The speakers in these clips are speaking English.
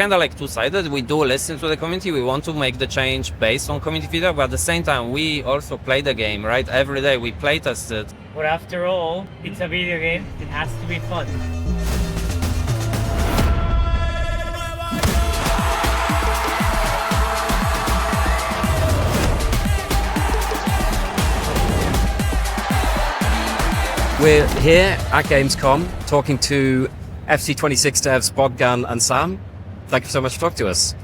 kind of like two-sided. We do listen to the community. We want to make the change based on community feedback, but at the same time, we also play the game, right? Every day we play test it. But after all, it's a video game. It has to be fun. We're here at Gamescom talking to FC26 devs Bogdan and Sam. Thank you so much for talking to us.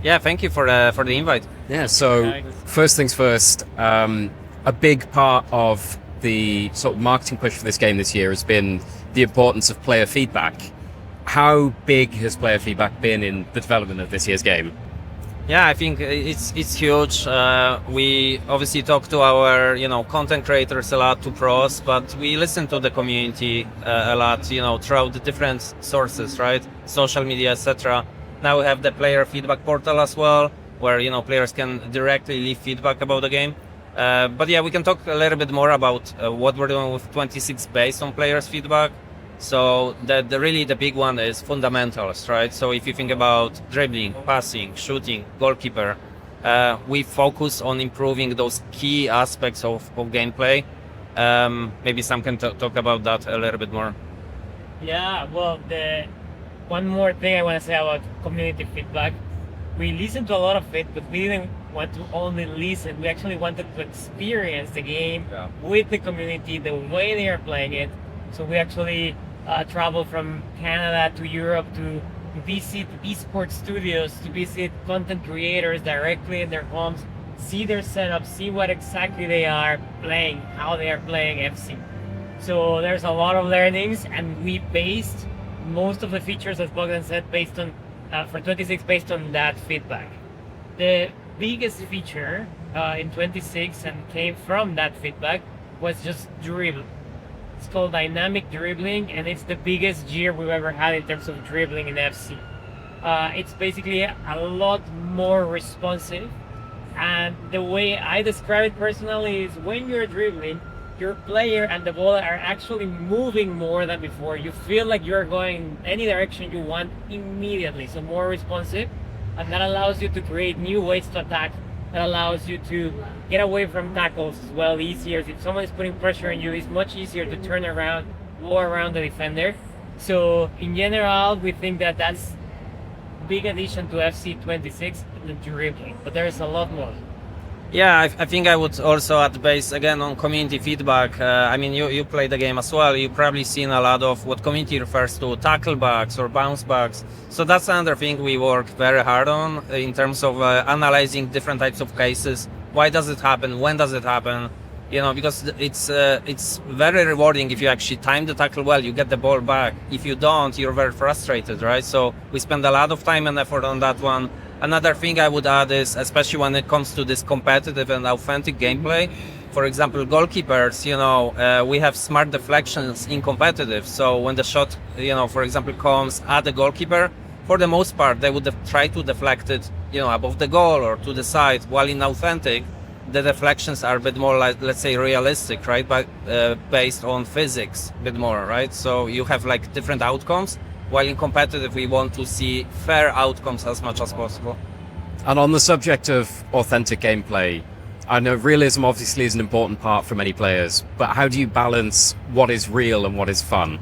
Yeah, thank you for the invite. Yeah, so first things first, a big part of the sort of marketing push for this game this year has been the importance of player feedback. How big has player feedback been in the development of this year's game? Yeah, I think it's huge. We obviously talk to our content creators a lot, to pros, but we listen to the community a lot, throughout the different sources, right? Social media, etc. Now we have the player feedback portal as well, where players can directly leave feedback about the game. But yeah, we can talk a little bit more about what we're doing with 26 based on players' feedback. So really the big one is fundamentals, right? So if you think about dribbling, passing, shooting, goalkeeper, we focus on improving those key aspects of gameplay. Maybe Sam can talk about that a little bit more. Yeah, well, the one more thing I want to say about community feedback. We listened to a lot of it, but we didn't want to only listen. We actually wanted to experience the game with the community, the way they are playing it. So we actually travel from Canada to Europe to visit esports studios, to visit content creators directly in their homes, see their setup, see what exactly they are playing, how they are playing FC. So there's a lot of learnings, and we based most of the features, as Bogdan said, based on for 26 based on that feedback. The biggest feature in 26 and came from that feedback was just dribble. It's called dynamic dribbling, and it's the biggest year we've ever had in terms of dribbling in FC. It's basically a lot more responsive, and the way I describe it personally is when you're dribbling, your player and the ball are actually moving more than before. You feel like you're going any direction you want immediately, so more responsive, and that allows you to create new ways to attack. That allows you to get away from tackles as well easier. If someone is putting pressure on you, it's much easier to turn around, go around the defender. So in general, we think that that's a big addition to FC26, the dribbling, but there's a lot more. Yeah, I think I would also add base again on community feedback. I mean, you play the game as well. You've probably seen a lot of what community refers to tackle backs or bounce backs. So that's another thing we work very hard on in terms of analyzing different types of cases. Why does it happen? When does it happen? Because it's very rewarding if you actually time the tackle well, you get the ball back. If you don't, you're very frustrated, right? So we spend a lot of time and effort on that one. Another thing I would add is, especially when it comes to this competitive and authentic gameplay, for example, goalkeepers, we have smart deflections in competitive. So when the shot, for example, comes at the goalkeeper, for the most part, they would try to deflect it, above the goal or to the side, while in authentic, the deflections are a bit more like, let's say, realistic, right? But based on physics a bit more, right? So you have like different outcomes. While in competitive, we want to see fair outcomes as much as possible. And on the subject of authentic gameplay, I know realism obviously is an important part for many players, but how do you balance what is real and what is fun?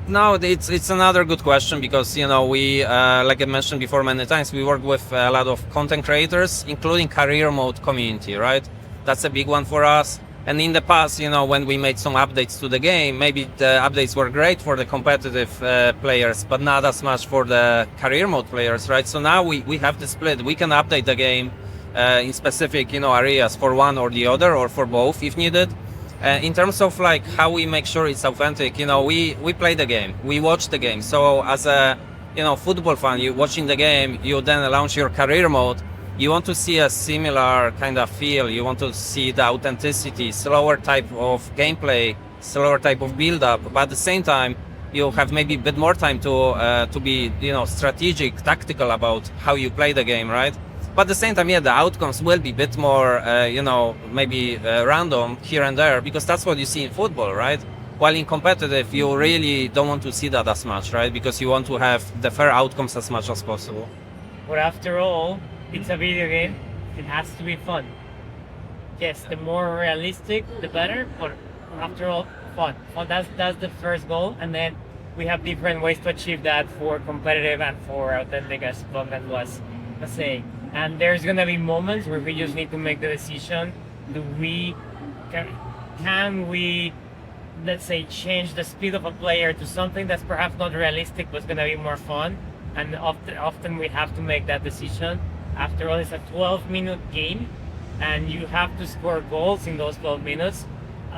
No, it's another good question because, we, like I mentioned before many times, we work with a lot of content creators, including career mode community, right? That's a big one for us. And in the past, when we made some updates to the game, maybe the updates were great for the competitive players, but not as much for the career mode players, right? So now we have the split. We can update the game in specific, areas for one or the other, or for both if needed. In terms of like how we make sure it's authentic, we play the game, we watch the game. So as a, football fan, you watching the game, you then launch your career mode. You want to see a similar kind of feel. You want to see the authenticity, slower type of gameplay, slower type of build-up. But at the same time, you have maybe a bit more time to be, strategic, tactical about how you play the game, right? But at the same time, the outcomes will be a bit more, maybe random here and there, because that's what you see in football, right? While in competitive, you really don't want to see that as much, right? Because you want to have the fair outcomes as much as possible. But after all, it's a video game. It has to be fun. Yes, the more realistic, the better. But after all, fun. Fun. That's the first goal, and then we have different ways to achieve that for competitive and for authentic, as Bogdan was saying. And there's gonna be moments where we just need to make the decision: can we, let's say, change the speed of a player to something that's perhaps not realistic, but gonna be more fun? And often we have to make that decision. After all, it's a 12-minute game, and you have to score goals in those 12 minutes.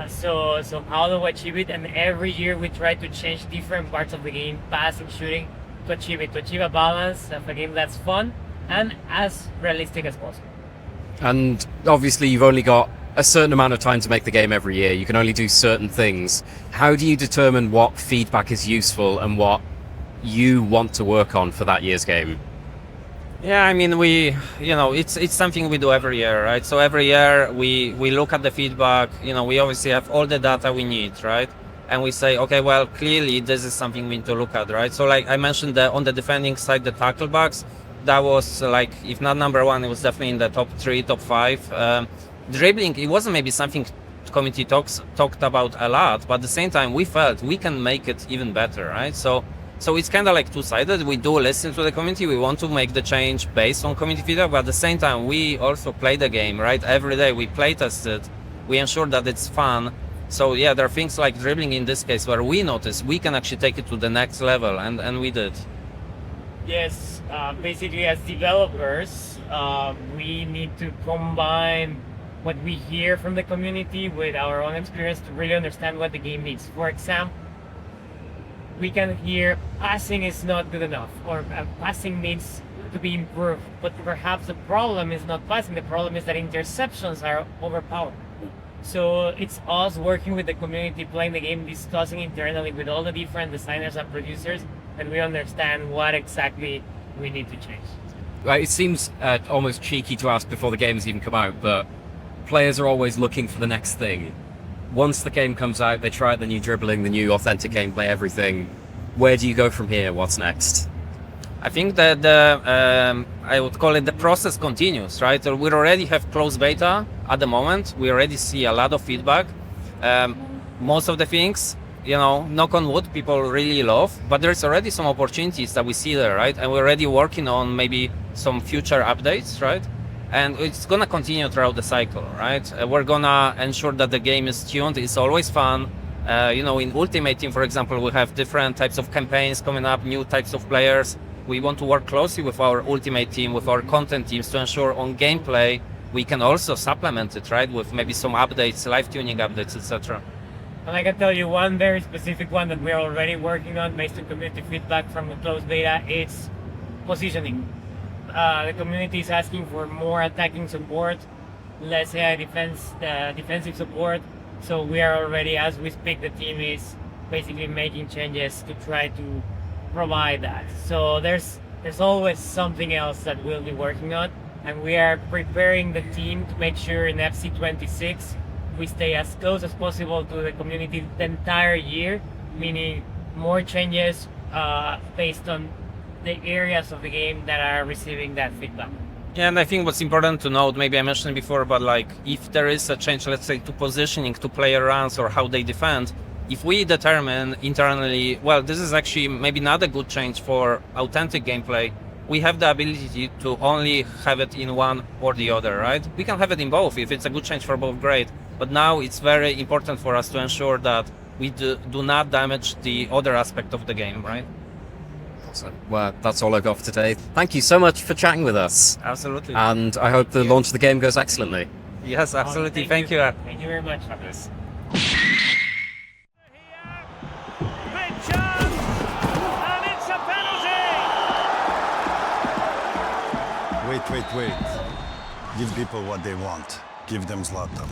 So how do we achieve it? And every year we try to change different parts of the game, passing, shooting, to achieve it, to achieve a balance of a game that's fun and as realistic as possible. And obviously, you've only got a certain amount of time to make the game every year. You can only do certain things. How do you determine what feedback is useful and what you want to work on for that year's game? Yeah, I mean, it's something we do every year, right? So every year we look at the feedback. We obviously have all the data we need, right? And we say, okay, well, clearly this is something we need to look at, right? So like I mentioned, on the defending side, the tackle bugs, that was like, if not number one, it was definitely in the top 3, top 5. Dribbling, it wasn't maybe something community talked about a lot, but at the same time, we felt we can make it even better, right? So it's kind of like two-sided. We do listen to the community. We want to make the change based on community feedback, but at the same time, we also play the game, right? Every day we play test it. We ensure that it's fun. So yeah, there are things like dribbling in this case where we notice we can actually take it to the next level, and we did. Yes, basically as developers, we need to combine what we hear from the community with our own experience to really understand what the game needs. For example, we can hear passing is not good enough, or passing needs to be improved. But perhaps the problem is not passing, the problem is that interceptions are overpowered. So it's us working with the community, playing the game, discussing internally with all the different designers and producers, and we understand what exactly we need to change. Right, it seems almost cheeky to ask before the game's even come out, but players are always looking for the next thing. Once the game comes out, they try the new dribbling, the new authentic gameplay, everything. Where do you go from here? What's next? I think that I would call it the process continues, right? So we already have closed beta at the moment. We already see a lot of feedback. Most of the things, knock on wood, people really love, but there's already some opportunities that we see there, right? And we're already working on maybe some future updates, right? And it's gonna continue throughout the cycle, right? We're gonna ensure that the game is tuned. It's always fun. In Ultimate Team, for example, we have different types of campaigns coming up, new types of players. We want to work closely with our Ultimate Team, with our content teams to ensure on gameplay we can also supplement it, right? With maybe some updates, live tuning updates, etc. And I can tell you one very specific one that we're already working on based on community feedback from the closed beta. It's positioning. The community is asking for more attacking support, less AI defensive support. So we are already, as we speak, the team is basically making changes to try to provide that. So there's always something else that we'll be working on, and we are preparing the team to make sure in FC26 we stay as close as possible to the community the entire year, meaning more changes based on the areas of the game that are receiving that feedback. Yeah, and I think what's important to note, maybe I mentioned before, but like if there is a change, let's say to positioning, to player runs or how they defend, if we determine internally, well, this is actually maybe not a good change for authentic gameplay, we have the ability to only have it in one or the other, right? We can have it in both. If it's a good change for both, great. But now it's very important for us to ensure that we do not damage the other aspect of the game, right? Awesome. Well, that's all I got for today. Thank you so much for chatting with us. Absolutely. And I hope the launch of the game goes excellently. Yes, absolutely. Thank you. Thank you. Thank you very much for this. Wait. Give people what they want. Give them Zlatan.